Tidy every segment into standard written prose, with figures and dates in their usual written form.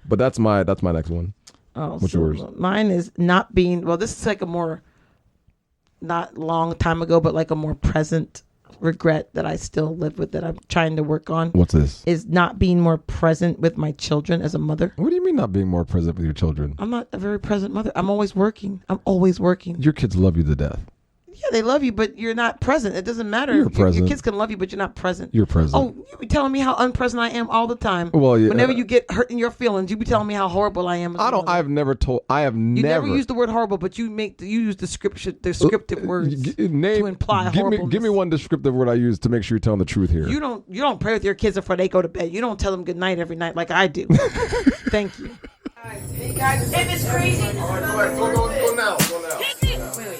But that's my next one. Oh, what's yours? Mine is not being. Well, this is like a more not long time ago, but like a more present regret that I still live with that I'm trying to work on. What's this? Is not being more present with my children as a mother. What do you mean not being more present with your children? I'm not a very present mother. I'm always working. Your kids love you to death. Yeah, they love you, but you're not present. It doesn't matter. You're present. Your kids can love you, but you're not present. You're present. Oh, you be telling me how unpresent I am all the time. Well, yeah. Whenever you get hurt in your feelings, you be telling me how horrible I am. I've never. You never used the word horrible, but you use descriptive words to imply horribleness. Give me one descriptive word I use to make sure you're telling the truth here. You don't pray with your kids before they go to bed. You don't tell them good night every night like I do. Thank you. Hey guys, if it's crazy. All right, go now. Wait.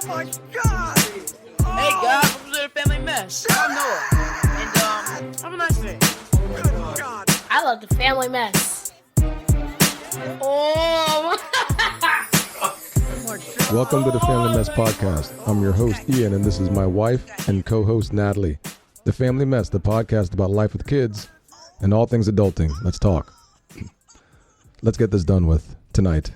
Oh my God! Hey guys, welcome to the Family Mess. I'm Noah, and have a nice day. Good God! I love the Family Mess. Oh. Welcome to the Family Mess Podcast. I'm your host, Ian, and this is my wife and co-host, Nathalie. The Family Mess, the podcast about life with kids and all things adulting. Let's talk. Let's get this done with tonight.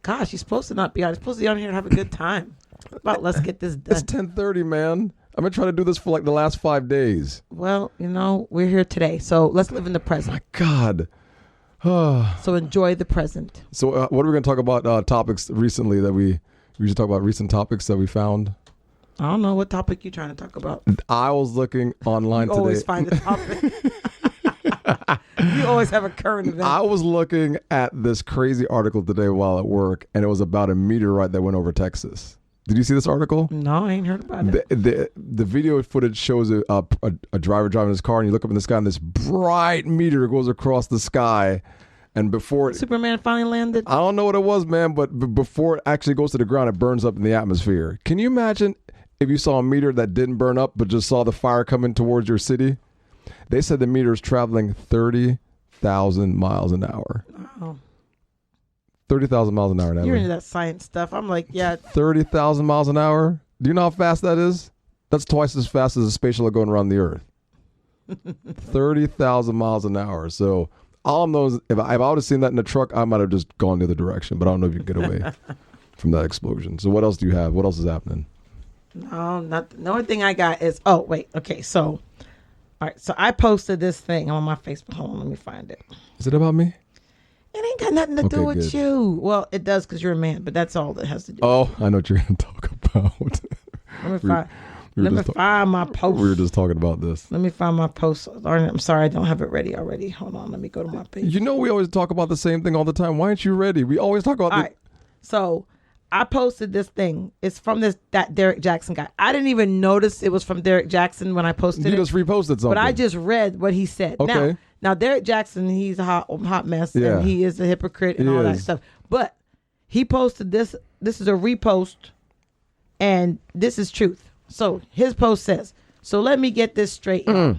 Gosh, you're supposed to not be on. You're supposed to be on here and have a good time. Let's get this done. It's 10:30, man. I've been trying to do this for like the last 5 days. Well, we're here today, so let's live in the present. My God. So enjoy the present. So what are we going to talk about topics recently that we should talk about recent topics that we found? I don't know what topic you're trying to talk about. I was looking online today. You always find a topic. You always have a current event. I was looking at this crazy article today while at work, and it was about a meteorite that went over Texas. Did you see this article? No, I ain't heard about it. The video footage shows a driver driving his car, and you look up in the sky, and this bright meteor goes across the sky. And before Superman finally landed? I don't know what it was, man, but before it actually goes to the ground, it burns up in the atmosphere. Can you imagine if you saw a meteor that didn't burn up, but just saw the fire coming towards your city? They said the meteor is traveling 30,000 miles an hour. Oh. 30,000 miles an hour. You're into that science stuff. I'm like, yeah. 30,000 miles an hour? Do you know how fast that is? That's twice as fast as a space shuttle going around the Earth. 30,000 miles an hour. So all I know is if I would have seen that in the truck, I might have just gone the other direction. But I don't know if you can get away from that explosion. So what else do you have? What else is happening? No, nothing. The only thing I got is, okay. So, all right. So I posted this thing on my Facebook. Hold on, let me find it. Is it about me? It ain't got nothing to do with good. you. Well, it does because you're a man, but that's all that has to do. Oh, I know what you're going to talk about. Let me find my post. We were just talking about this. Let me find my post. I'm sorry, I don't have it ready already. Hold on, let me go to my page. You know we always talk about the same thing all the time. Why aren't you ready? We always talk about All right. So I posted this thing. It's from that Derek Jackson guy. I didn't even notice it was from Derek Jackson when I posted it. You just reposted something. But I just read what he said. Okay. Now Derek Jackson, he's a hot mess, Yeah. and he is a hypocrite and all that stuff. But he posted this. This is a repost, and this is truth. So his post says, "So let me get this straight." So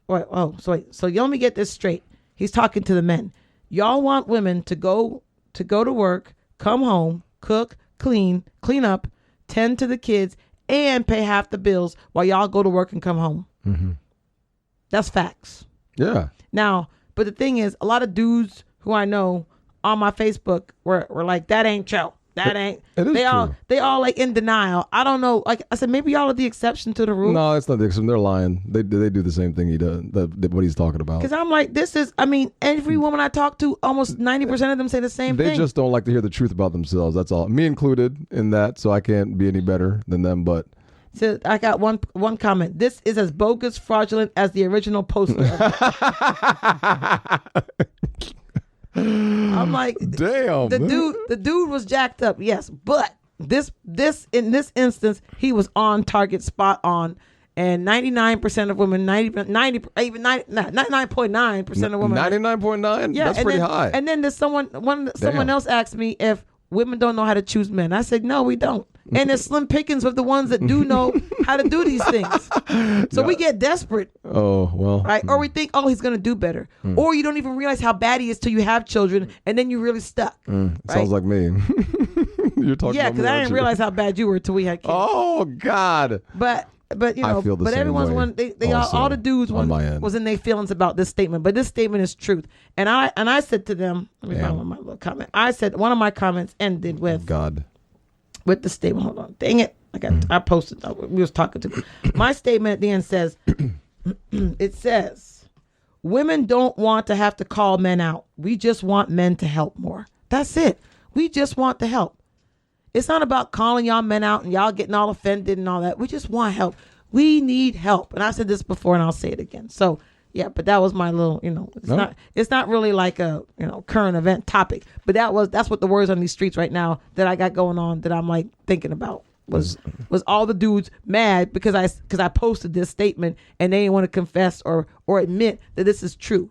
let me get this straight. He's talking to the men. Y'all want women to go to work, come home, cook, clean up, tend to the kids, and pay half the bills while y'all go to work and come home. Mm-hmm. That's facts. Yeah. Now, but the thing is, a lot of dudes who I know on my Facebook were like, that ain't true. That ain't. It is true. They all like in denial. I don't know. Like I said, maybe y'all are the exception to the rule. No, it's not the exception. They're lying. They do the same thing he does. What he's talking about. Because I'm like, every woman I talk to, almost 90% of them say the same thing. They just don't like to hear the truth about themselves. That's all. Me included in that. So I can't be any better than them. But so I got one comment. This is as bogus, fraudulent as the original poster. I'm like, damn. The dude was jacked up, yes, but this in this instance, he was on target, spot on, and 99% of women, 99.9% of women, 99.9, yeah, that's pretty high. And then there's someone else asked me if women don't know how to choose men. I said, no, we don't. And there's slim pickings of the ones that do know how to do these things. So we get desperate. Oh, well. Right? Or we think, he's going to do better. Or you don't even realize how bad he is till you have children, and then you're really stuck. Right? Sounds like me. You're talking about me, because I didn't realize how bad you were till we had kids. Oh, God. But but you I know, feel the but same everyone's way one. They also all the dudes on my end. was in their feelings about this statement, but this statement is truth. And I said to them, let me Damn. find my little comment. I said one of my comments ended with God. with the statement. Hold on, dang it! I posted. We was talking to my statement at the end says, it says, women don't want to have to call men out. We just want men to help more. That's it. We just want to help. It's not about calling y'all men out and y'all getting all offended and all that. We just want help. We need help. And I said this before and I'll say it again. So yeah, but that was my little, it's not really like a, current event topic, but that's what the words on these streets right now that I got going on that I'm like thinking about was all the dudes mad because I posted this statement and they didn't want to confess or admit that this is true.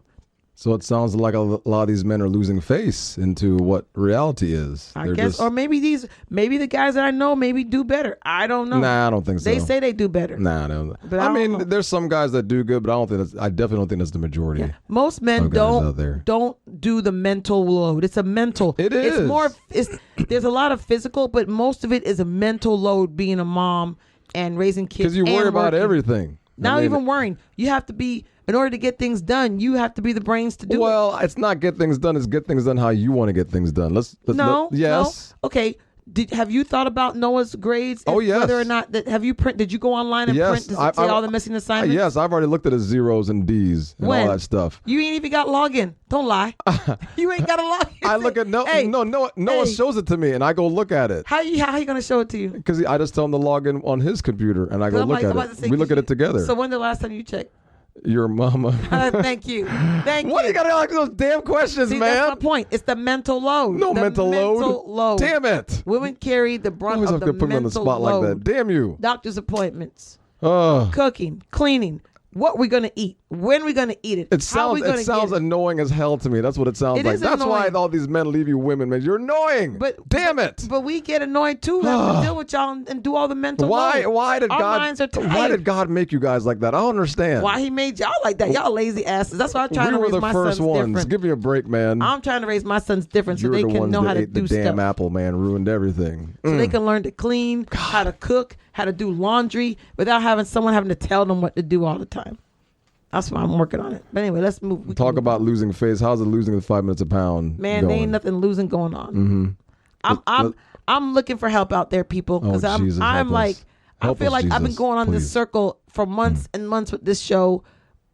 So it sounds like a lot of these men are losing face into what reality is. I guess, or maybe the guys that I know maybe do better. I don't know. Nah, I don't think so. They say they do better. Nah, no. But I mean, don't know. there's some guys that do good, but I definitely don't think that's the majority. Yeah. Most men of guys out there. don't do the mental load. It's a mental. It is. It's more. There's a lot of physical, but most of it is a mental load. Being a mom and raising kids. Because you worry about everything. Not even worrying. You have to be. In order to get things done, you have to be the brains to do it. Well, it's not get things done. It's get things done how you want to get things done. Yes. No. Okay. Have you thought about Noah's grades? Oh, yes. Whether or not did you go online and print to see all the missing assignments? Yes, I've already looked at his zeros and D's and all that stuff. You ain't even got login. Don't lie. You ain't got to log in. I look at Noah shows it to me, and I go look at it. How you gonna show it to you? Because I just tell him to log in on his computer, and I go look at it. We look at it together. So when the last time you checked? Your mama. Thank you. What you gotta ask those damn questions, man? That's my point. It's the mental load. No mental load. Damn it. Women carry the brunt of the mental put me on the spot load. like that. Damn you. Doctor's appointments. Cooking, cleaning. What we gonna eat? When we gonna eat it? It sounds annoying as hell to me. That's what it sounds like. That's why all these men leave you women, man. You're annoying. But damn it. But we get annoyed too. Having to deal with y'all and do all the mental load. Why did our God? minds are tired. Why did God make you guys like that? I don't understand. Why He made y'all like that? Y'all lazy asses. That's why I'm trying to raise my sons different. We were the first ones. Give me a break, man. I'm trying to raise my sons different so they can know how to do stuff. The damn apple, man, ruined everything. So they can learn to clean, how to cook, how to do laundry without having someone having to tell them what to do all the time. That's why I'm working on it. But anyway, let's move. Talk about losing face. How's it losing the 5 minutes a pound? Man, there ain't nothing losing going on. Mm-hmm. I'm looking for help out there, people, because I feel like I've been going on this circle for months and months with this show.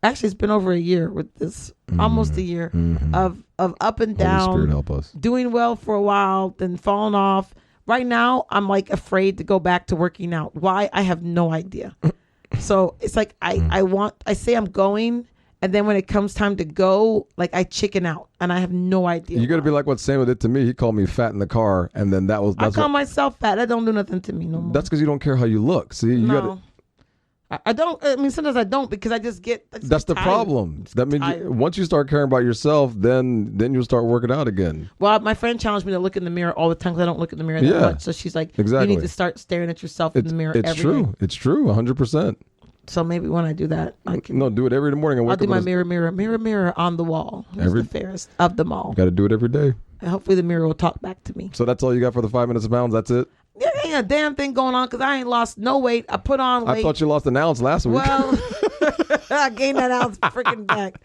Actually, it's been over a year with this, almost a year of up and down. Holy Spirit, help us. Doing well for a while, then falling off. Right now, I'm like afraid to go back to working out. Why? I have no idea. So it's like I say I'm going, and then when it comes time to go, like I chicken out, and I have no idea. You got to be like what Samuel did to me. He called me fat in the car, and then I call myself fat. That don't do nothing to me no more. That's because you don't care how you look. See, you got I don't. I mean, sometimes I don't because I just get. That's the problem. That means once you start caring about yourself, then you'll start working out again. Well, my friend challenged me to look in the mirror all the time because I don't look in the mirror that much. So she's like, exactly. You need to start staring at yourself in the mirror. It's true. Day. It's true. 100%. So maybe when I do that, I can. No, do it every morning. And I'll do my mirror on the wall. Who's the fairest of them all? Got to do it every day. And hopefully the mirror will talk back to me. So that's all you got for the 5 minutes of pounds? That's it? There ain't a damn thing going on because I ain't lost no weight. I put on weight. I thought you lost an ounce last week. Well, I gained that ounce freaking back.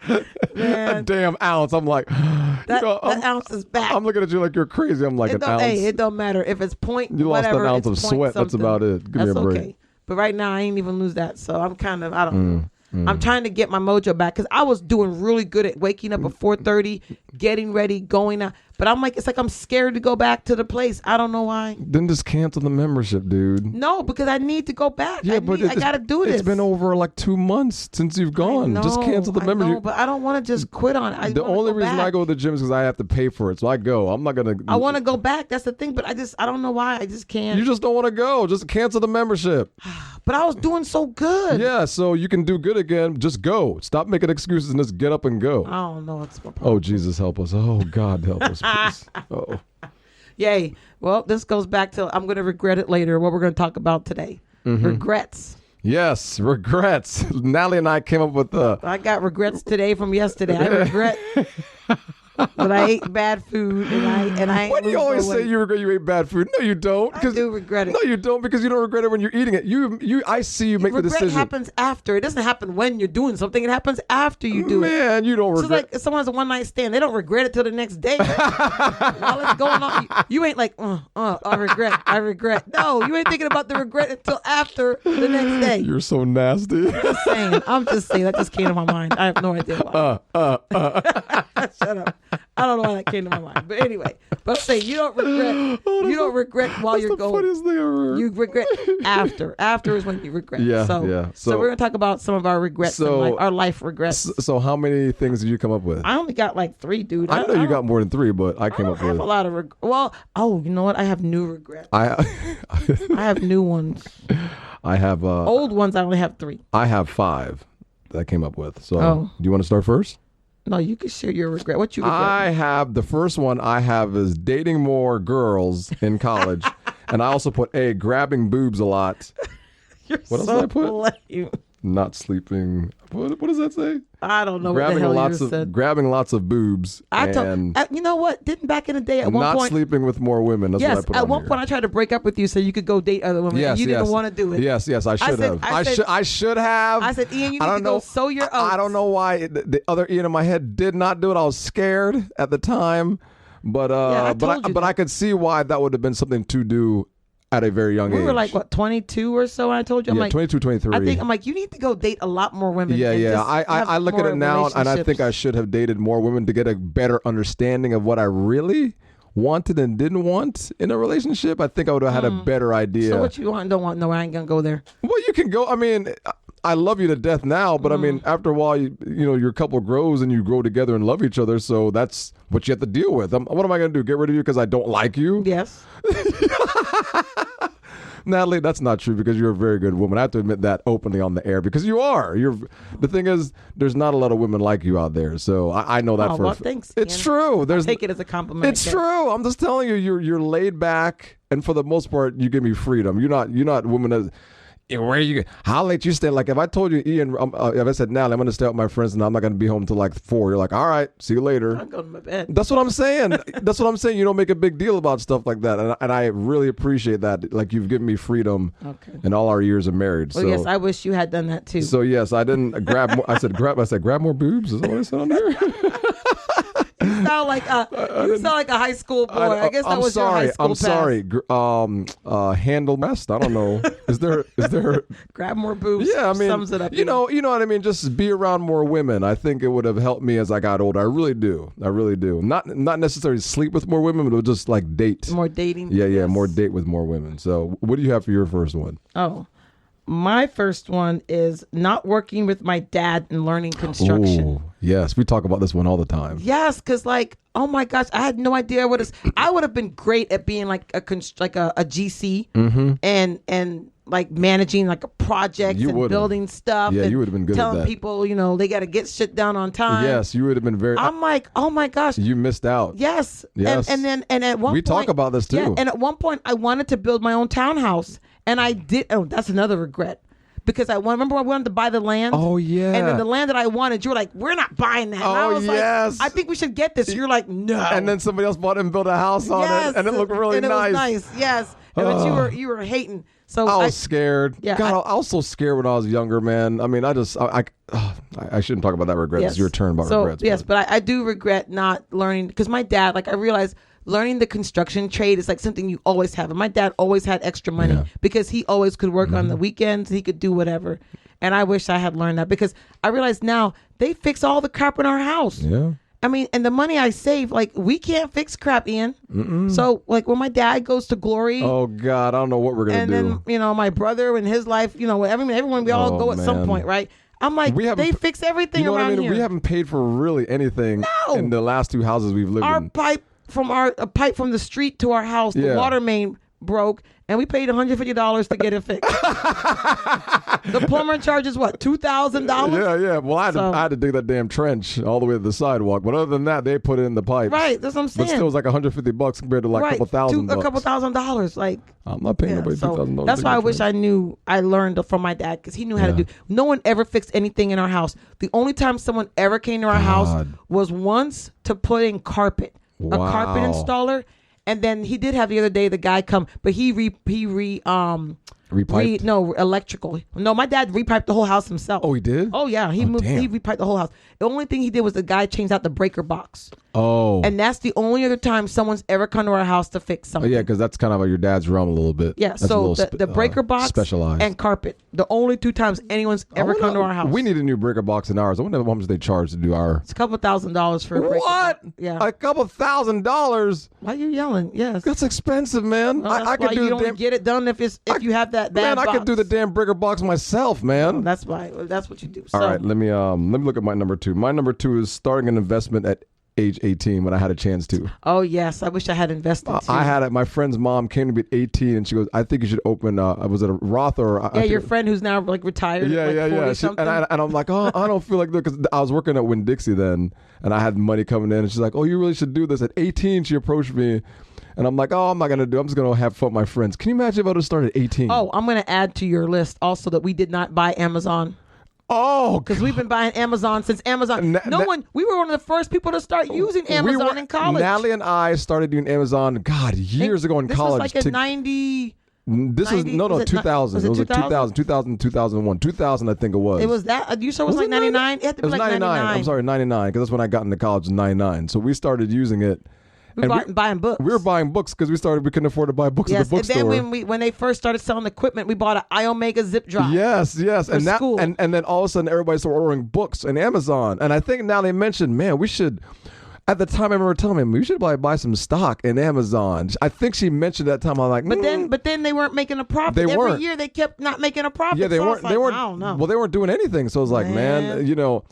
Man. A damn ounce. I'm like, that ounce is back. I'm looking at you like you're crazy. I'm like, an ounce. Hey, it don't matter. If it's point you whatever, lost an ounce of sweat. Something. That's about it. Give me a break. Okay. But right now, I ain't even lose that. So I'm kind of, I don't know. I'm trying to get my mojo back because I was doing really good at waking up at 4:30, getting ready, going out. But I'm like, it's like I'm scared to go back to the place. I don't know why. Then just cancel the membership, dude. No, because I need to go back. Yeah, I got to do this. It's been over like 2 months since you've gone. Just cancel the membership. I know, but I don't want to just quit on it. The only reason I go to the gym is because I have to pay for it. So I go. I'm not going to. I want to go back. That's the thing. But I don't know why. I just can't. You just don't want to go. Just cancel the membership. But I was doing so good. Yeah, so you can do good again. Just go. Stop making excuses and just get up and go. I don't know what's my problem. Oh, Jesus, help us. Oh, God, help us, please. Oh. Yay. Well, this goes back to I'm going to regret it later, what we're going to talk about today. Regrets. Yes, regrets. Nathalie and I came up with I got regrets today from yesterday. I regret. but I ate bad food, and I. Why do you always say you regret you ate bad food? No, you don't. I do regret it. No, you don't, because you don't regret it when you're eating it. I see you make the decision. Regret happens after. It doesn't happen when you're doing something. It happens after you do it. Man, you don't regret. So like if someone has a one night stand, they don't regret it till the next day. While it's going on, you ain't like, I regret. No, you ain't thinking about the regret until after the next day. You're so nasty. I'm just saying that just came to my mind. I have no idea why. Shut up. I don't know why that came to my mind. But anyway, I'm saying you don't regret. You don't regret while you're going. Funniest thing ever. You regret after. After is when you regret. Yeah, So we're gonna talk about some of our regrets in life, our life regrets. So how many things did you come up with? I only got like 3, dude. I know you got more than 3, but I came up I have with a lot of Well, you know what? I have new regrets. I have new ones. I have Old ones. I only have 3. I have 5 that I came up with. So do you want to start first? No, you can share your regret. What you regret? I have the first one I have is dating more girls in college, and I also put grabbing boobs a lot. What else did I put? Lame. Not sleeping. What does that say? I don't know Grabbing what the hell lots you of said. grabbing lots of boobs. You know what? Didn't back in the day at one not point sleeping with more women. That's what I put at on one here. point I tried to break up with you so you could go date other women. Yes, and you didn't want to do it. Yes, I should have. I should have. I said, Ian, you need to go sow your oats. I don't know why the other Ian in my head did not do it. I was scared at the time, but I could see why that would have been something to do at a very young age. We were like, what, 22 or so? I told you. I'm like 22, 23. I'm like, you need to go date a lot more women. Yeah. I look at it now, and I think I should have dated more women to get a better understanding of what I really wanted and didn't want in a relationship. I think I would have had a better idea. So what you want and don't want? No, I ain't gonna go there. Well, you can go. I mean, I love you to death now, but I mean, after a while, you know, your couple grows and you grow together and love each other. So that's what you have to deal with. What am I going to do? Get rid of you because I don't like you? Yes. Natalie, that's not true because you're a very good woman. I have to admit that openly on the air because you are. The thing is, there's not a lot of women like you out there. So I know that thanks. It's Ian. true. I'll take it as a compliment. It's true. I'm just telling you, you're laid back, and for the most part, you give me freedom. You're not women that. Where you? How late you stay? Like if I told you, Ian, if I said, Natalie, I'm going to stay with my friends and I'm not going to be home till like 4. You're like, all right, see you later. I'll go to my bed. That's what I'm saying. That's what I'm saying. You don't make a big deal about stuff like that, and I really appreciate that. Like you've given me freedom in all our years of marriage. Well, yes, I wish you had done that too. So yes, I didn't grab more. I said grab more boobs. Is that what I said on there? You sound like a high school boy. I guess that was your high school I'm sorry. Handle messed. I don't know. Is there grab more boobs? Yeah, I mean, sums it up. You know what I mean. Just be around more women. I think it would have helped me as I got older. I really do. Not necessarily sleep with more women, but just like date. More dating. Yeah, yes. more date with more women. So, what do you have for your first one? Oh. My first one is not working with my dad and learning construction. Ooh, yes, we talk about this one all the time. Yes, because like, oh my gosh, I had no idea what is. I would have been great at being like a GC and like managing like a project and building stuff. Yeah, and you would have been good at telling that. people, they got to get shit done on time. Yes, you would have been very. I'm like, oh my gosh, you missed out. Yes. Yes. And at one point we talk about this too. Yeah, and at one point I wanted to build my own townhouse. And I did. Oh, that's another regret. Because remember I wanted to buy the land. Oh yeah. And then the land that I wanted, you were like, "We're not buying that." And I was yes. like, I think we should get this. You're like, "No." And then somebody else bought it and built a house on it, and it looked really and nice. It was nice, yes. And but you were hating. So I was scared. Yeah, God, I was so scared when I was younger, man. I mean, I shouldn't talk about that regret. Yes. It's your turn about regrets. Yes, but I do regret not learning because my dad, like I realized. Learning the construction trade is like something you always have. And my dad always had extra money because he always could work on the weekends. He could do whatever. And I wish I had learned that because I realize now they fix all the crap in our house. Yeah. I mean, and the money I save, like we can't fix crap, Ian. So like when my dad goes to glory. Oh God, I don't know what we're going to do. And then, my brother and his life, everyone, we all go at some point, right? I'm like, they fix everything around here. We haven't paid for really anything in the last 2 houses we've lived in. Our pipe from the street to our house, the water main broke, and we paid $150 to get it fixed. The plumber charges what, $2,000? Yeah. Well, I had to dig that damn trench all the way to the sidewalk. But other than that, they put it in the pipes. Right, that's what I'm saying. But still, it was like $150 compared to like right, a couple thousand bucks. a couple $1,000. Like, I'm not paying nobody so $2,000. that's why I wish I learned from my dad, because he knew how to do. No one ever fixed anything in our house. The only time someone ever came to our house was once to put in carpet. A carpet installer. And then he did have the other day the guy come, but he repiped? No, electrical. No, my dad repiped the whole house himself. Oh, he did? Oh, yeah. He repiped the whole house. The only thing he did was the guy changed out the breaker box. Oh. And that's the only other time someone's ever come to our house to fix something. Oh, yeah, because that's kind of like your dad's realm a little bit. Yeah, that's so the breaker box specialized. and carpet. The only two times anyone's ever come to our house. We need a new breaker box in ours. I wonder how much they charge to do our... It's a couple $1,000 for a breaker What? box. Yeah. A couple $1,000? Why are you yelling? Yes. That's expensive, man. Well, I could do you don't get it done if you have that bad Man, box. I could do the damn breaker box myself, man. Oh, that's why. That's what you do. All right, let me look at my number 2. My number 2 is starting an investment at age 18 when I had a chance to. Oh yes, I wish I had invested too. I had it. My friend's mom came to me at 18 and she goes, "I think you should open. Was it a Roth or?" Your friend who's now like retired. Yeah, like 40 something. And I'm like, oh, I don't feel like that, because I was working at Winn-Dixie then, and I had money coming in, and she's like, "Oh, you really should do this." At 18, she approached me. And I'm like, I'm not going to do it. I'm just going to have fun with my friends. Can you imagine if I would have started at 18? Oh, I'm going to add to your list also that we did not buy Amazon. Oh, because we've been buying Amazon since Amazon. We were one of the first people to start using Amazon in college. Nathalie and I started doing Amazon, God, years ago in college. This was like in 90. This was 2000. It was like 2000, 2001, 2000. I think it was. It was that. You sure it was like 99? It had to be like 99. I'm sorry, 99, because that's when I got into college. 99. So we started using it. We were buying books. We were buying books because we couldn't afford to buy books at the bookstore. And then when they first started selling equipment, we bought an iOmega zip drive. Yes. And school. And then all of a sudden everybody started ordering books on Amazon. And I think now they mentioned, man, we should. At the time, I remember telling me we should buy some stock in Amazon. I think she mentioned that time. I'm like, but then they weren't making a profit. Every year they kept not making a profit. Yeah, they weren't. They weren't. I don't know. Well, they weren't doing anything. So I was like, man,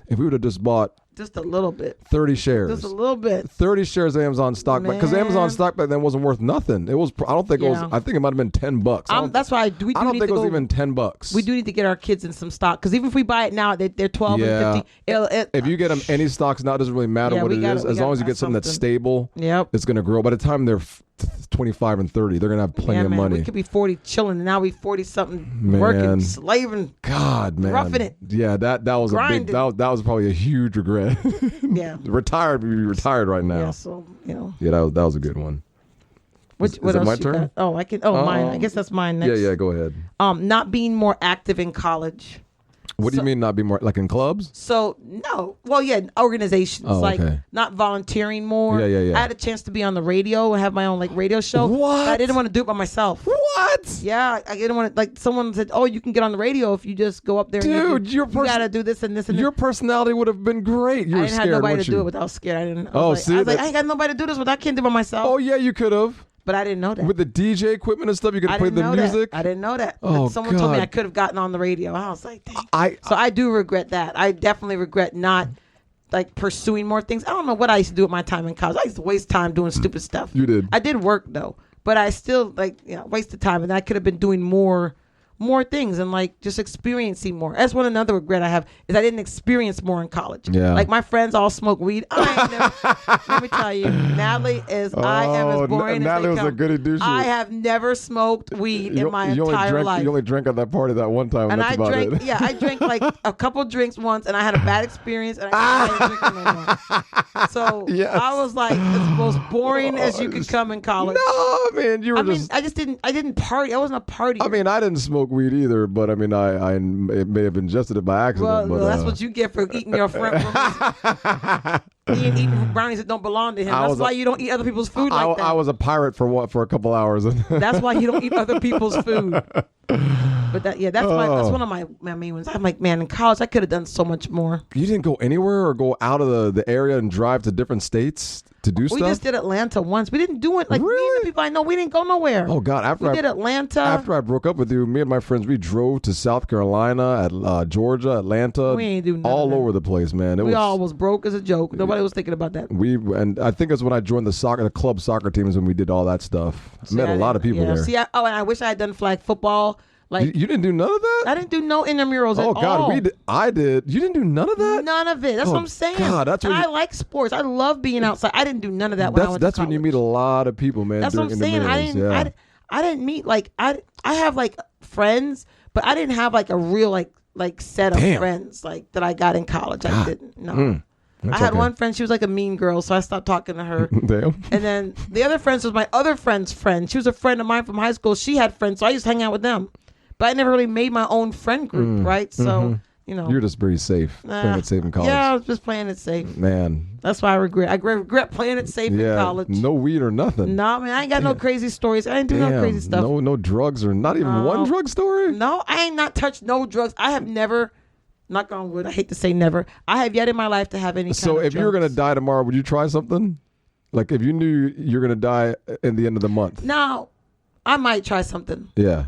if we would have just bought just a little bit, 30 shares, just a little bit, 30 shares of Amazon stock, because Amazon stock back then wasn't worth nothing. It was. I don't think it was. I think it might have been $10. That's why I don't think it was even $10. We do need to get our kids in some stock, because even if we buy it now, they're 12 and 50. If you get them any stocks now, it doesn't really matter what it is, as long as you get something that's stable. Yep, it's going to grow. By the time they're 25 and 30, they're going to have plenty of money. We could be 40 chilling, and now we 40 something working, slaving. God, man, roughing it. Yeah, that was grinding. a big. That was probably a huge regret. Yeah, retired. We'd be retired right now. Yeah, so Yeah, that was a good one. What is else it my turn? I can. Mine. I guess that's mine next. Yeah, go ahead. Not being more active in college. What do you mean not be more, like in clubs? So no, well, yeah, organizations, like not volunteering more. Yeah. I had a chance to be on the radio and have my own radio show. What? But I didn't want to do it by myself. What? Yeah, I didn't want to. Someone said, "Oh, you can get on the radio if you just go up there." Dude, you gotta do this and this and your personality would have been great. You were scared, I didn't have nobody weren't to you? do it without scared. I didn't. I was like, I ain't got nobody to do this, but I can't do it by myself. Oh yeah, you could have. But I didn't know that. With the DJ equipment and stuff, you could play the music. I didn't know that. Oh, someone told me I could have gotten on the radio. I was like, dang. So I do regret that. I definitely regret not pursuing more things. I don't know what I used to do with my time in college. I used to waste time doing stupid stuff. You did. I did work though, but I still wasted time, and I could have been doing more things and just experiencing more. That's another regret I have, is I didn't experience more in college. Yeah. Like my friends all smoke weed. Let me tell you, Natalie is I am as boring Natalie as was they come. a goody douche. I have never smoked weed in my entire life. You only drank at that party that one time, and that's about it. Yeah, I drank a couple drinks once, and I had a bad experience, and I didn't drink anymore. So I was like, it's the most boring as you could come in college. No, man, you were I didn't party. I wasn't a party. I mean, I didn't smoke weed either, but I mean, I may have ingested it by accident. Well, that's what you get for eating your friend. Ian eating brownies that don't belong to him. That's why you don't eat other people's food that. I was a pirate for a couple hours. That's why you don't eat other people's food. But that's one of my main ones. I'm like, man, in college I could have done so much more. You didn't go anywhere or go out of the area and drive to different states to do stuff? We just did Atlanta once. We didn't do it. Like, me and Really? the people I know, we didn't go nowhere. Oh, God. We did Atlanta. After I broke up with you, me and my friends, we drove to South Carolina, Georgia, Atlanta. We ain't do none all of that. over the place, man. We all was broke as a joke. Nobody was thinking about that. And I think it's when I joined the club soccer teams when we did all that stuff. I met a lot of people there. See, and I wish I had done flag football. Like, you didn't do none of that? I didn't do no intramurals at all. Oh, God, I did. You didn't do none of that? None of it. That's what I'm saying. God, I like sports. I love being outside. I didn't do none of that when I went to college. That's when you meet a lot of people, man. That's what I'm saying. I didn't meet, like, I have, like, friends, but I didn't have, like, a real, like set of friends, like, that I got in college. I didn't. No. I had one friend. She was like a mean girl, so I stopped talking to her. Damn. And then the other friends was my other friend's friend. She was a friend of mine from high school. She had friends, so I used to hang out with them. But I never really made my own friend group, right? So, You're just very safe. Playing it safe in college. Yeah, I was just playing it safe. Man. That's why I regret playing it safe in college. No weed or nothing. No, man, I ain't got no crazy stories. I didn't do no crazy stuff. No drugs or not even one drug story? No, I ain't not touched no drugs. I have never, knock on wood, I hate to say never, I have yet in my life to have any kind of So if you were going to drugs. die tomorrow, would you try something? Like if you knew you're going to die in the end of the month? No, I might try something. Yeah.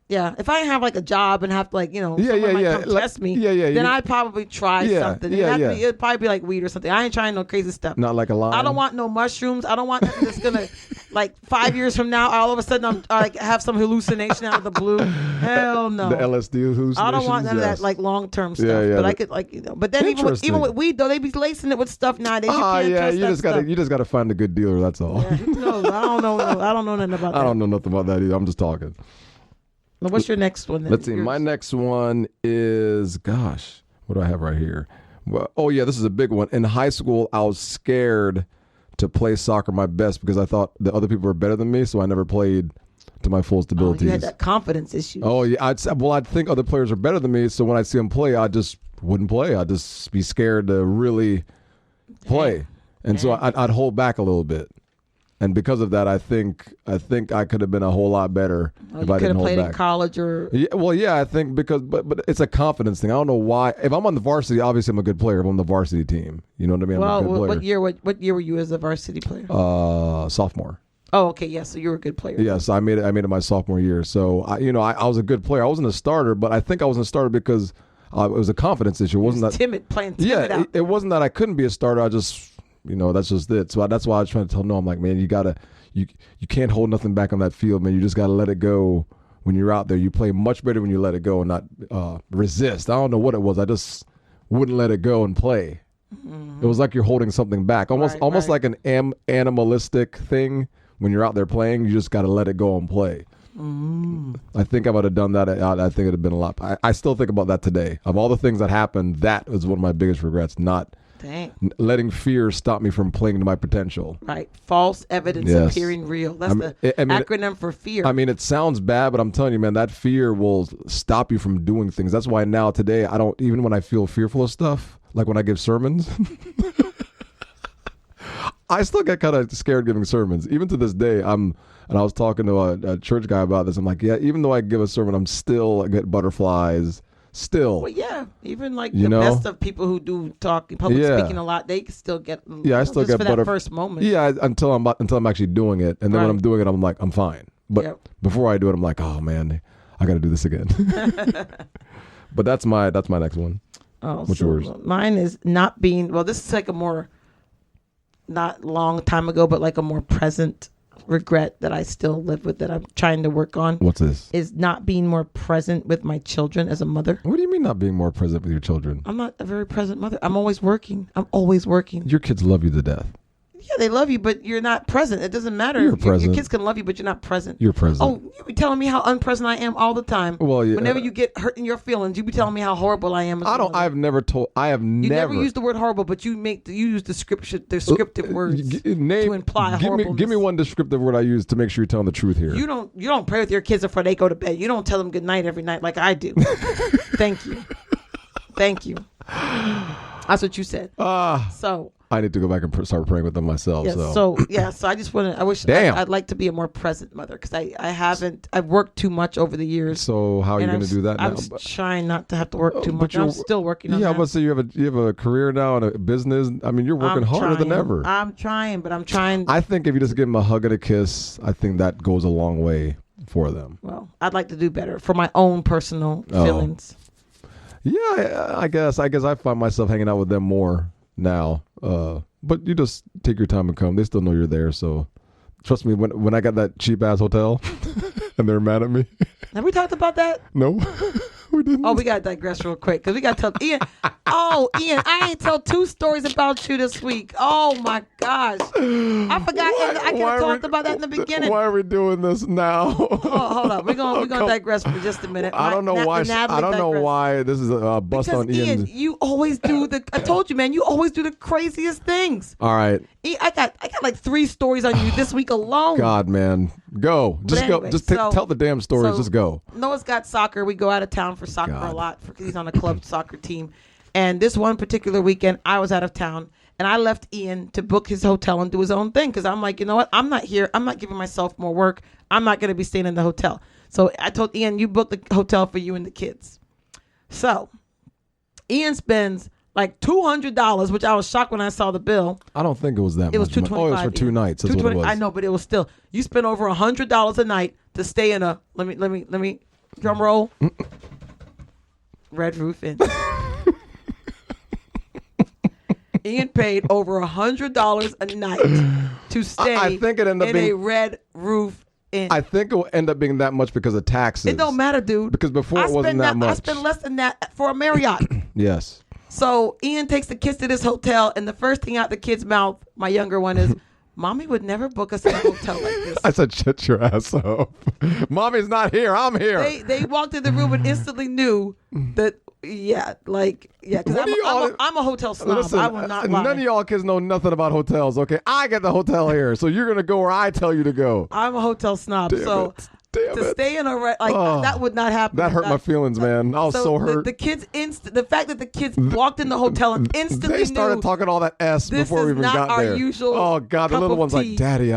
Yeah, if I have like a job and have to someone might come test me, then I'd probably try something. It'd probably be like weed or something. I ain't trying no crazy stuff. Not like a line? I don't want no mushrooms. I don't want nothing that's going to, like 5 years from now, all of a sudden I like have some hallucination out of the blue. Hell no. The LSD hallucinations? I don't want none of that like long-term stuff. But I could but then even with weed though, they be lacing it with stuff nowadays. You can't trust that stuff. You just gotta find a good dealer, that's all. Yeah, who knows? I don't know nothing about that. I don't know nothing about that either. I'm just talking. What's your next one then? Let's see. My next one is, gosh, what do I have right here? Well, this is a big one. In high school, I was scared to play soccer my best because I thought the other people were better than me, so I never played to my fullest abilities. You had that confidence issue. Oh, yeah. I'd think other players are better than me, so when I see them play, I just wouldn't play. I'd just be scared to really play. And so I'd hold back a little bit. And because of that, I think I could have been a whole lot better if I didn't hold back. You could have played in college or... Yeah, I think because... But it's a confidence thing. I don't know why. If I'm on the varsity, obviously I'm a good player if I'm on the varsity team. You know what I mean? I'm a good player. What year were you as a varsity player? Sophomore. Oh, okay. Yeah, so you were a good player. Yes, I made it my sophomore year. So, I was a good player. I wasn't a starter, but I think I wasn't a starter because it was a confidence issue. It wasn't timid, playing timid out. It wasn't that I couldn't be a starter. I just... that's just it. So that's why I was trying to tell Noah, I'm like, man, you can't hold nothing back on that field, man. You just got to let it go when you're out there. You play much better when you let it go and not resist. I don't know what it was. I just wouldn't let it go and play. Mm-hmm. It was like you're holding something back, almost like an animalistic thing. When you're out there playing, you just got to let it go and play. Mm. I think I would have done that. I think it'd have been a lot. I still think about that today. Of all the things that happened, that was one of my biggest regrets. Not letting fear stop me from playing to my potential. Right. False evidence appearing real. That's the acronym for fear. I mean, it sounds bad, but I'm telling you, man, that fear will stop you from doing things. That's why now today, I don't, even when I feel fearful of stuff, like when I give sermons, I still get kind of scared giving sermons. Even to this day, and I was talking to a church guy about this. I'm like, yeah, even though I give a sermon, I'm still, I get butterflies. Still. Well, yeah. Even like the best of people who do public speaking a lot, they can still get. I still get for that first moment. Yeah, until I'm actually doing it, and then when I'm doing it, I'm like, I'm fine. But before I do it, I'm like, oh man, I got to do this again. But that's my next one. Oh, what's yours? Mine is not being. Well, this is like a more not long time ago, but like a more present regret that I still live with that I'm trying to work on. What's this? Is not being more present with my children as a mother. What do you mean not being more present with your children? I'm not a very present mother. I'm always working. Your kids love you to death. Yeah, they love you, but you're not present. It doesn't matter. You're present. Your kids can love you, but you're not present. You're present. Oh, you be telling me how unpresent I am all the time. Well, yeah. Whenever you get hurt in your feelings, you be telling me how horrible I am. I've never. You never used the word horrible, but you use descriptive words to imply horribleness. Give me one descriptive word I use to make sure you're telling the truth here. You don't pray with your kids before they go to bed. You don't tell them good night every night like I do. Thank you. That's what you said. So I need to go back and start praying with them myself. Yeah, so I just want to. I wish Damn. I'd like to be a more present mother because I haven't. I've worked too much over the years. So how are you and going to do that now? I'm trying not to have to work too But much. I'm still working on Yeah, that. but so you have a career now and a business. I mean, you're working harder than ever. I'm trying, but I'm trying. I think if you just give them a hug and a kiss, I think that goes a long way for them. Well, I'd like to do better for my own personal feelings. Yeah, I guess I find myself hanging out with them more now. But you just take your time and come. They still know you're there, so trust me. When I got that cheap ass hotel, and they're mad at me. Have we talked about that? No, we didn't. Oh, we got to digress real quick because we got to tell Ian. Oh, Ian, I ain't told 2 stories about you this week. Oh my gosh, I forgot. I could have talked about that in the beginning. Why are we doing this now? Oh, hold on, we're gonna digress for just a minute. I don't know why. I don't know why this is a bust because on Ian. You always do the. I told you, man. You always do the craziest things. All right. Ian, I got like 3 stories on you this week alone. God, man, go. Just anyway, go. Just tell the damn stories. Just go. Noah's got soccer. We go out of town for soccer a lot because he's on a club soccer team. And this one particular weekend, I was out of town, and I left Ian to book his hotel and do his own thing because I'm like, you know what? I'm not here. I'm not giving myself more work. I'm not going to be staying in the hotel. So I told Ian, you book the hotel for you and the kids. So Ian spends like $200, which I was shocked when I saw the bill. I don't think it was that much. It was $225. Oh, it was for 2 nights. That's what it was. I know, but it was still. You spend over $100 a night to stay in a. Let me drum roll. Red Roof Inn. Ian paid over $100 a night to stay I think it ended up in being a Red Roof Inn. I think it will end up being that much because of taxes. It don't matter, dude. Because before it wasn't that much. I spent less than that for a Marriott. Yes. So Ian takes the kids to this hotel, and the first thing out the kid's mouth, my younger one, is, "Mommy would never book us in a hotel like this." I said, "Shut your ass up. Mommy's not here. I'm here." They walked in the room and instantly knew that, because I'm a hotel snob. Listen, I will not lie. none of y'all kids know nothing about hotels, okay? I get the hotel here, so you're going to go where I tell you to go. I'm a hotel snob, Damn it. stay in a that would not happen. That hurt my feelings, man. I was so hurt. The kids the fact that the kids walked in the hotel and instantly they started knew talking all that S this before we is even not got our there. usual Oh God, the cup little of one's tea. like, "Daddy,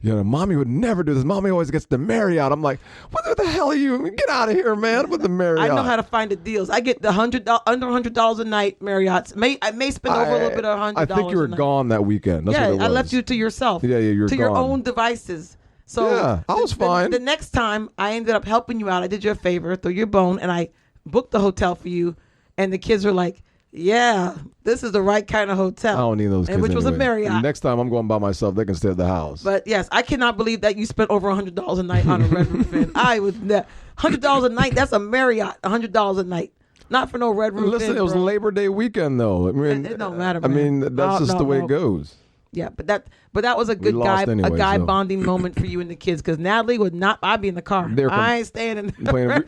Mommy would never do this. Mommy always gets the Marriott." I'm like, "What the hell are you? Get out of here, man! With the Marriott." I know how to find the deals. I get the under $100 a night Marriotts. I may spend over a little bit of $100. I think you were gone that weekend. That's what it was. I left you to yourself. Yeah, you're to gone. your own devices. So yeah, I was fine. The next time I ended up helping you out. I did you a favor, threw your bone, and I booked the hotel for you. And the kids were like, "Yeah, this is the right kind of hotel." I don't need those kids which was a anyway. Marriott. Next time I'm going by myself. They can stay at the house. But yes, I cannot believe that you spent over $100 a night on a Red Roof Inn. I would $100 a night. That's a Marriott. $100 a night, not for no Red Roof Inn. Listen, it was bro. Labor Day weekend, though. I mean, It don't matter, I man. mean, that's just the way it goes. Yeah, but that was a good lost anyway, a guy so. bonding moment for you and the kids because Natalie would not. I'd be in the car. I ain't staying in.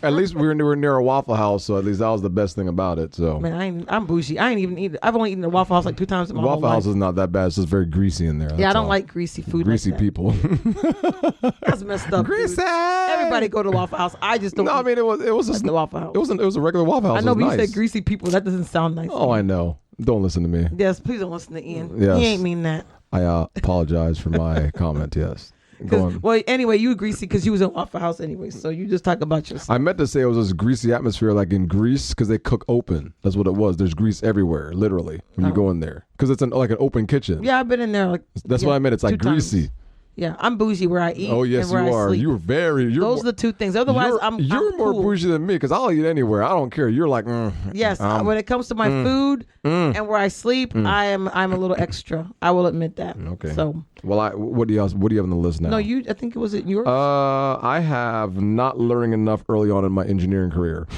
At least we were near a Waffle House, so at least that was the best thing about it. So Man, I'm bougie. I ain't even eat. I've only eaten a Waffle House like 2 times in my whole Waffle House life. is not that bad. It's just very greasy in there. Yeah, that's I don't all. like greasy food. Greasy like that. people. That's messed up. Greasy. Dude. Everybody go to Waffle House. I just don't. No, I mean it was just the Waffle House. It was a regular Waffle House. I know, It but was you nice. said greasy people. That doesn't sound nice. Oh, I know. Don't listen to me. Yes, please don't listen to Ian. Yes. He ain't mean that. I apologize for my comment. Yes. Go on. Well, anyway, you were greasy because you was in Waffle House anyway. So you just talk about yourself. I meant to say it was this greasy atmosphere like in Greece because they cook open. That's what it was. There's grease everywhere, literally, when you go in there because it's like an open kitchen. Yeah, I've been in there. That's what I meant. It's like 2 times. greasy. Yeah, I'm bougie where I eat. Oh yes, and where you I are. sleep. You're Those are the 2 things. Otherwise, you're I'm more cool. bougie than me because I'll eat anywhere. I don't care. You're like, Yes, when it comes to my food and where I sleep, I'm a little extra. I will admit that. Okay. So, well, what do you have on the list now? no, I think it was yours. I have not learning enough early on in my engineering career.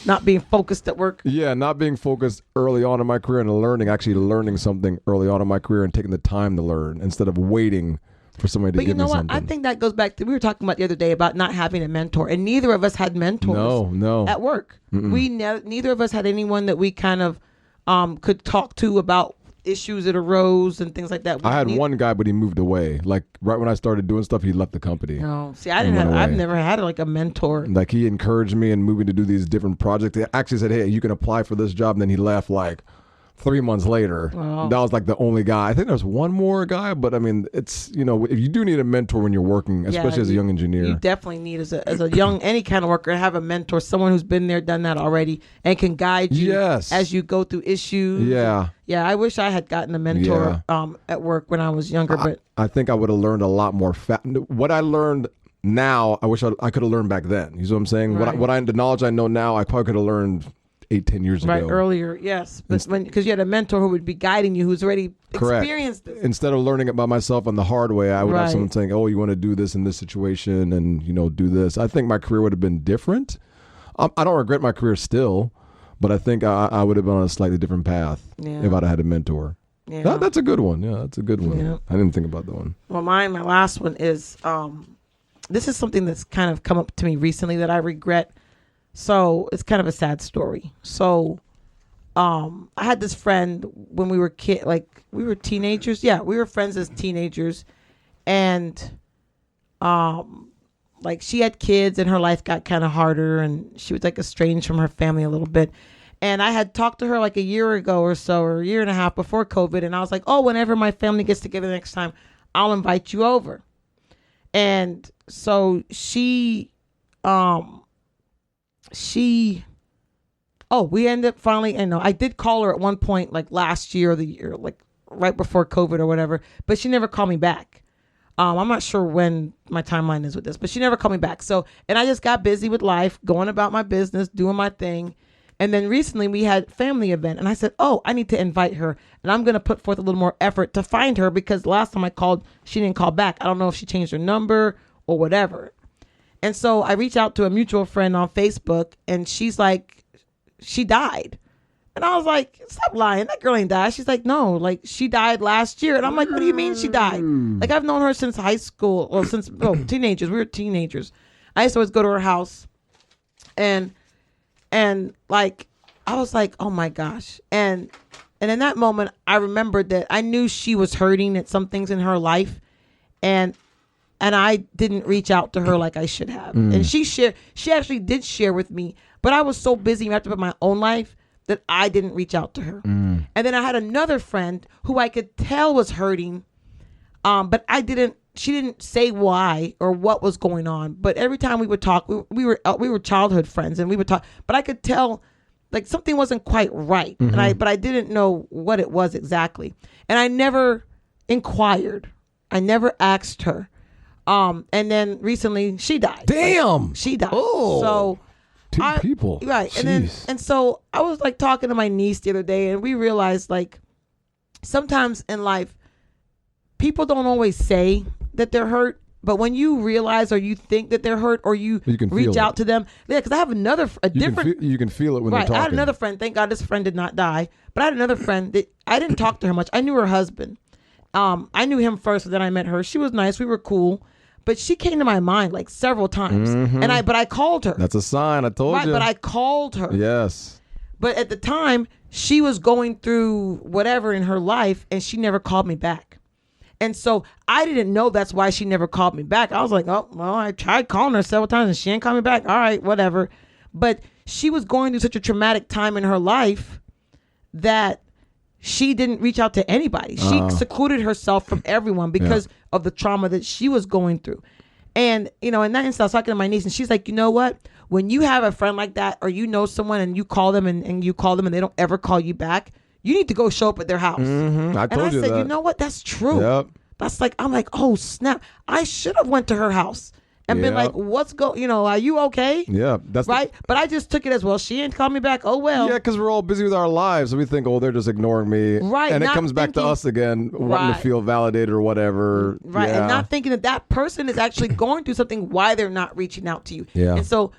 Not being focused at work. Yeah, not being focused early on in my career and actually learning something early on in my career and taking the time to learn instead of waiting for somebody to But you give me know what? something. I think that goes back to we were talking about the other day about not having a mentor, and neither of us had mentors. No. At work, neither of us had anyone that we kind of could talk to about issues that arose and things like that. I had one guy, but he moved away. Like right when I started doing stuff, he left the company. No, see, I've never had like a mentor. Like he encouraged me and moved me to do these different projects. He actually said, "Hey, you can apply for this job." And then he left like, 3 months later. Oh. That was like the only guy. I think there's one more guy, but I mean, it's, if you do need a mentor when you're working, especially as a young engineer. You definitely need, as a young, any kind of worker, have a mentor, someone who's been there, done that already, and can guide you as you go through issues. Yeah. Yeah, I wish I had gotten a mentor at work when I was younger. But I think I would have learned a lot more. What I learned now, I wish I could have learned back then. You see what I'm saying? Right. The knowledge I know now, I probably could have learned 8-10 years ago. Right, earlier, yes. But because you had a mentor who would be guiding you, who's already experienced this. Instead of learning it by myself on the hard way, I would have someone saying, oh, you want to do this in this situation and, do this. I think my career would have been different. I don't regret my career still, but I think I would have been on a slightly different path if I'd have had a mentor. Yeah. That's a good one. Yeah, that's a good one. Yeah. I didn't think about that one. Well, my last one is, this is something that's kind of come up to me recently that I regret. So it's kind of a sad story. So I had this friend when we were we were teenagers. Yeah, we were friends as teenagers. And she had kids and her life got kind of harder and she was like estranged from her family a little bit. And I had talked to her like a year ago or so, or a year and a half before COVID. And I was like, oh, whenever my family gets together next time, I'll invite you over. And so we ended up finally, I did call her at one point, like last year or the year, like right before COVID or whatever, but she never called me back. I'm not sure when my timeline is with this, but she never called me back. So, and I just got busy with life, going about my business, doing my thing. And then recently we had family event and I said, oh, I need to invite her and I'm going to put forth a little more effort to find her because last time I called, she didn't call back. I don't know if she changed her number or whatever. And so I reached out to a mutual friend on Facebook and she's like, she died. And I was like, stop lying. That girl ain't died. She's like, no, like she died last year. And I'm like, what do you mean she died? Like I've known her since high school or since teenagers. We were teenagers. I used to always go to her house and like, I was like, oh my gosh. And in that moment, I remembered that I knew she was hurting at some things in her life. And I didn't reach out to her like I should have. And she actually did share with me, but I was so busy wrapped up in my own life that I didn't reach out to her. And then I had another friend who I could tell was hurting, but she didn't say why or what was going on. But every time we would talk, we were childhood friends and we would talk, but I could tell like something wasn't quite right. But I didn't know what it was exactly. And I never inquired. I never asked her. And then recently she died. Damn. Like, she died. Oh. So two people. Right. Jeez. And so I was like talking to my niece the other day and we realized like sometimes in life, people don't always say that they're hurt, but when you realize or you think that they're hurt or you can reach out to them. Yeah. Cause I have you can feel it when they're talking. I had another friend. Thank God this friend did not die, but I had another friend that I didn't talk to her much. I knew her husband. I knew him first, but then I met her. She was nice. We were cool. But she came to my mind like several times, but I called her. That's a sign. I told you. But I called her. Yes. But at the time, she was going through whatever in her life, and she never called me back. And so I didn't know that's why she never called me back. I was like, oh, well, I tried calling her several times, and she didn't call me back. All right, whatever. But she was going through such a traumatic time in her life that she didn't reach out to anybody. She secluded herself from everyone because of the trauma that she was going through. And, in that instance, I was talking to my niece and she's like, you know what? When you have a friend like that or you know someone and you call them and you call them and they don't ever call you back, you need to go show up at their house. I told you said, that. you know what? That's true. Yep. That's like, I'm like, oh, snap. I should have went to her house. And been like, are you okay? Yeah. That's right. But I just took it as, well, she didn't call me back. Oh, well. Yeah, because we're all busy with our lives. So we think, oh, they're just ignoring me. Right. And it comes back to us again, wanting to feel validated or whatever. Right. Yeah. And not thinking that person is actually going through something, why they're not reaching out to you. Yeah. And so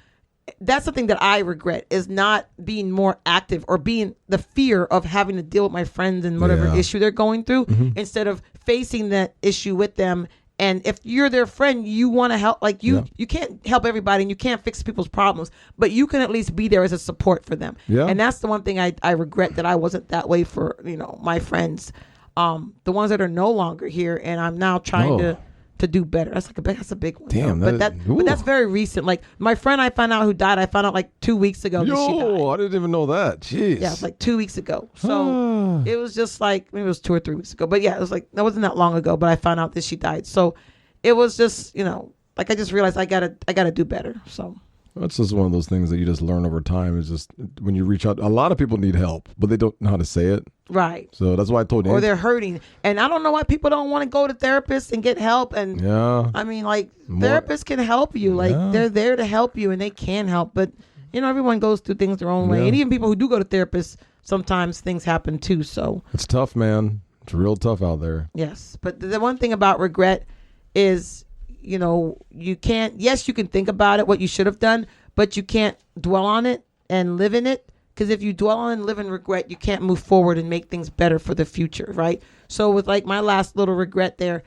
that's something that I regret, is not being more active or being the fear of having to deal with my friends and whatever issue they're going through instead of facing that issue with them. And if you're their friend, you want to help. Like you can't help everybody and you can't fix people's problems, but you can at least be there as a support for them. Yeah. And that's the one thing I regret, that I wasn't that way for, my friends, the ones that are no longer here. And I'm now trying to do better. That's a big one. Damn, but ooh. that's very recent. Like my friend I found out who died, I found out like 2 weeks ago that she died. I didn't even know that. Jeez. Yeah, it was like 2 weeks ago. So it was just like, maybe it was 2 or 3 weeks ago. But yeah, it was like, that wasn't that long ago, but I found out that she died. So it was just, like I just realized I gotta do better. So that's just one of those things that you just learn over time. Is just when you reach out, a lot of people need help, but they don't know how to say it. Right. So that's why I told you. Or they're hurting. And I don't know why people don't want to go to therapists and get help. And Yeah. I mean, like, therapists can help you. Like, they're there to help you and they can help. But, everyone goes through things their own way. Yeah. And even people who do go to therapists, sometimes things happen too. So It's tough, man. It's real tough out there. yes. But the one thing about regret is, you can't, yes, you can think about it, what you should have done, but you can't dwell on it and live in it. Because if you dwell on and live in regret, you can't move forward and make things better for the future, right? So with like my last little regret there,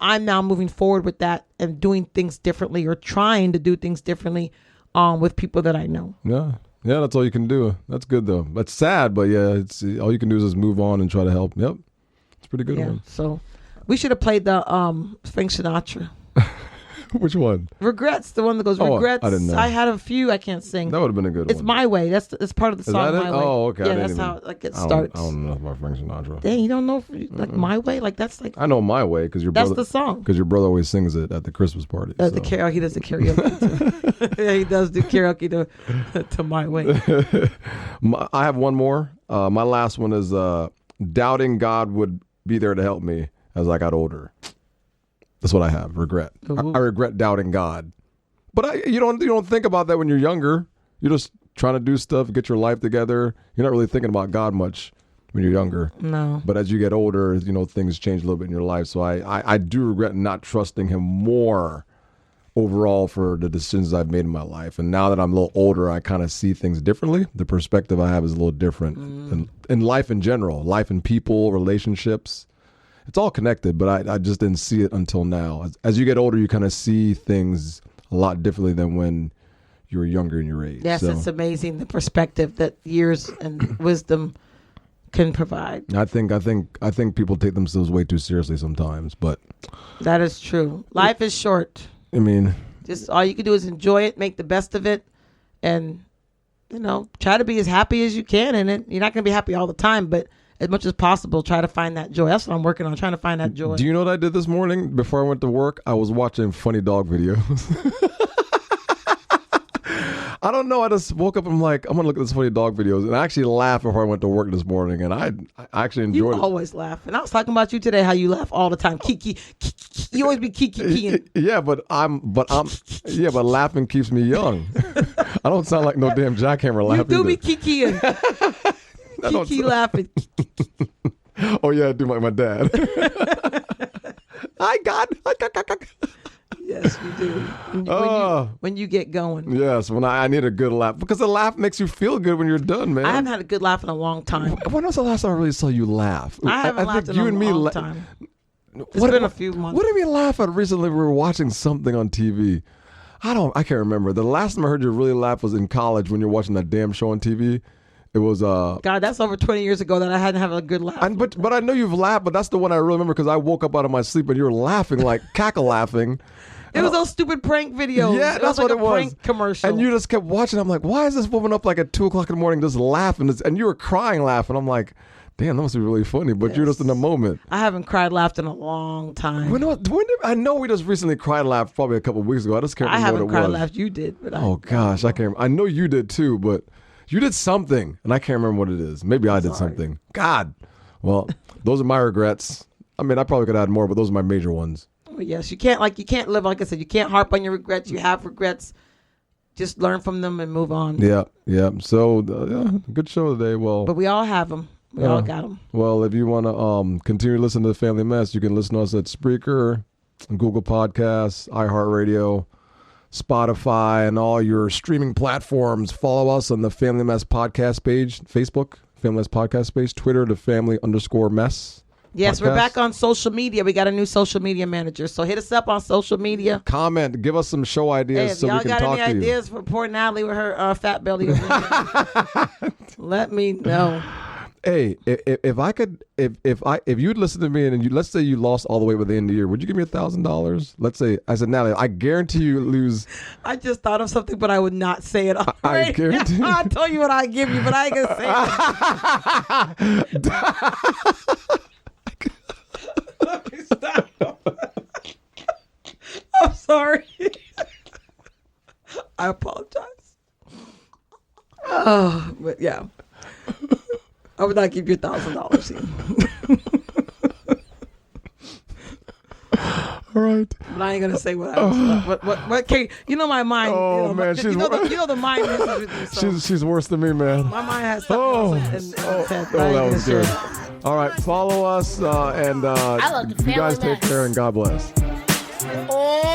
I'm now moving forward with that and doing things differently or trying to do things differently with people that I know. Yeah. Yeah, that's all you can do. That's good, though. That's sad, but yeah, it's all you can do is just move on and try to help. Yep. It's a pretty good one. So we should have played the Frank Sinatra. Which one? Regrets, the one that goes, Oh, regrets. I didn't know. I had a few, I can't sing. That would have been a good It's one. My Way. That's part of the Is song, that it? My Way. Oh, okay. I Yeah, didn't that's even- how like it I don't- starts. I don't know about Frank Sinatra. Dang, you don't know like My Way? Like that's like I know My Way because your that's brother. the song. Because your brother always sings it at the Christmas party. The karaoke, he does the karaoke too. Yeah, he does do karaoke to My Way. I have one more. My last one is doubting God would be there to help me as I got older. That's what I have. Regret. I regret doubting God. But you don't think about that when you're younger. You're just trying to do stuff, get your life together. You're not really thinking about God much when you're younger. No. But as you get older, things change a little bit in your life. So I do regret not trusting him more overall for the decisions I've made in my life. And now that I'm a little older, I kind of see things differently. The perspective I have is a little different in life in general, life and people, relationships. It's all connected, but I just didn't see it until now. As you get older, you kind of see things a lot differently than when you were younger in your age. Yes, So, it's amazing the perspective that years and wisdom can provide. I think people take themselves way too seriously sometimes, but That is true. Life is short. I mean, Just all you can do is enjoy it, make the best of it, and try to be as happy as you can in it. You're not going to be happy all the time, but as much as possible, try to find that joy. That's what I'm working on, trying to find that joy. do you know what I did this morning before I went to work? I was watching funny dog videos. I don't know. I just woke up and I'm like, I'm going to look at this funny dog videos. And I actually laughed before I went to work this morning. And I actually You enjoyed it. always laugh. And I was talking about you today, how you laugh all the time. Kiki. You always be kiki. Yeah, but laughing keeps me young. I don't sound like no damn jackhammer You laughing. do be kikiing. don't Kiki sound- laughing. Oh, yeah, I do like my dad. I got. Yes, you do. When you get going. Yes, when I need a good laugh. Because a laugh makes you feel good when you're done, man. I haven't had a good laugh in a long time. When was the last time I really saw you laugh? I haven't laughed in a long time. It's been a few months. What did we laugh at recently? We were watching something on TV. I can't remember. The last time I heard you really laugh was in college when you were watching that damn show on TV. It was God, that's over 20 years ago that I hadn't had a good laugh. but I know you've laughed, but that's the one I really remember because I woke up out of my sleep and you were laughing, like cackle laughing. It was those stupid prank videos. Yeah, that's like what it was. Prank commercial. And you just kept watching. I'm like, why is this woman up like at 2:00 in the morning just laughing? And you were crying laughing. I'm like, damn, that must be really funny. But you're just in the moment. I haven't cried, laughed in a long time. I know we just recently cried laughed probably a couple of weeks ago. I just can't remember haven't what it cried, was. laughed. You did, but Oh gosh, I can't. I know you did too, but you did something, and I can't remember what it is. Maybe I did something. God. Well, those are my regrets. I mean, I probably could add more, but those are my major ones. Well, yes, you can't live like I said. You can't harp on your regrets. You have regrets. Just learn from them and move on. Yeah. So, good show today. Well, But we all have them. We all got them. Well, if you want to continue listening to the Family Mess, you can listen to us at Spreaker, Google Podcasts, iHeartRadio, Spotify, and all your streaming platforms. Follow us on the Family Mess podcast page, Facebook, Family Mess podcast page, Twitter, the Family_Mess. Yes, we're podcast. back on social media. We got a new social media manager. So hit us up on social media. Comment, give us some show Hey, ideas if so we y'all can got talk any to you. ideas for poor Natalie with her fat belly over there, let me know. Hey, if you'd listen to me and let's say you lost all the way by the end of the year, would you give me $1,000? Let's say I said, Natalie, I guarantee you lose. I just thought of something, but I would not say it. I guarantee. I told you what I give you, but I ain't gonna say it. Let me stop. I'm sorry. I apologize. Oh, but yeah. I would not give you $1,000. All right. But I ain't gonna say what I was. What can you know? My mind. Oh, man, you know the mind messes with you. So She's worse than me, man. my mind has something else in its head. But I ain't that gonna was share good. it. All right, follow us and I love the you guys family take mess. care and God bless. Oh.